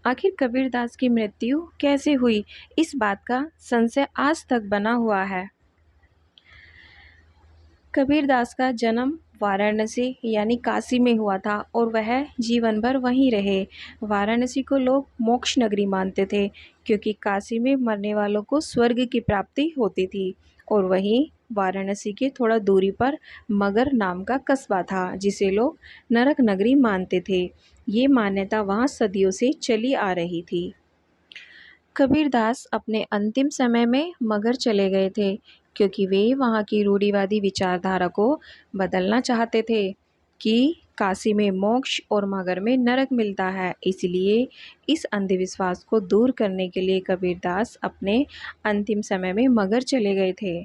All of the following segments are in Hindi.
आखिर कबीरदास की मृत्यु कैसे हुई, इस बात का संशय आज तक बना हुआ है। कबीरदास का जन्म वाराणसी यानी काशी में हुआ था और वह जीवन भर वहीं रहे। वाराणसी को लोग मोक्ष नगरी मानते थे क्योंकि काशी में मरने वालों को स्वर्ग की प्राप्ति होती थी। और वहीं वाराणसी के थोड़ा दूरी पर मगर नाम का कस्बा था जिसे लोग नरक नगरी मानते थे। ये मान्यता वहाँ सदियों से चली आ रही थी। कबीरदास अपने अंतिम समय में मगर चले गए थे क्योंकि वे वहाँ की रूढ़िवादी विचारधारा को बदलना चाहते थे कि काशी में मोक्ष और मगर में नरक मिलता है। इसलिए इस अंधविश्वास को दूर करने के लिए कबीरदास अपने अंतिम समय में मगर चले गए थे।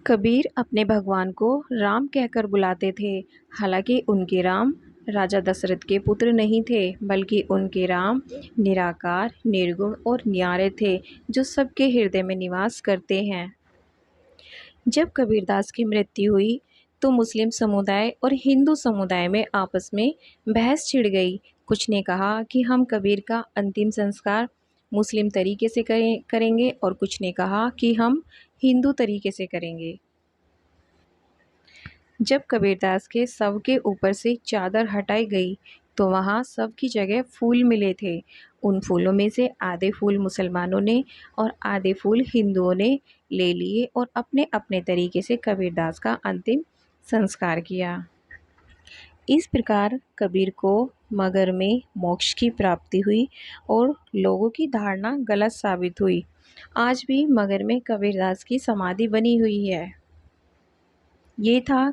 कबीर अपने भगवान को राम कहकर बुलाते थे। हालांकि उनके राम राजा दशरथ के पुत्र नहीं थे, बल्कि उनके राम निराकार, निर्गुण और न्यारे थे, जो सबके हृदय में निवास करते हैं। जब कबीरदास की मृत्यु हुई तो मुस्लिम समुदाय और हिंदू समुदाय में आपस में बहस छिड़ गई। कुछ ने कहा कि हम कबीर का अंतिम संस्कार मुस्लिम तरीके से करेंगे और कुछ ने कहा कि हम हिंदू तरीके से करेंगे। जब कबीरदास के शव के ऊपर से चादर हटाई गई तो वहाँ शव की जगह फूल मिले थे। उन फूलों में से आधे फूल मुसलमानों ने और आधे फूल हिंदुओं ने ले लिए और अपने अपने तरीके से कबीरदास का अंतिम संस्कार किया। इस प्रकार कबीर को मगर में मोक्ष की प्राप्ति हुई और लोगों की धारणा गलत साबित हुई। आज भी मगर में कबीरदास की समाधि बनी हुई है। ये था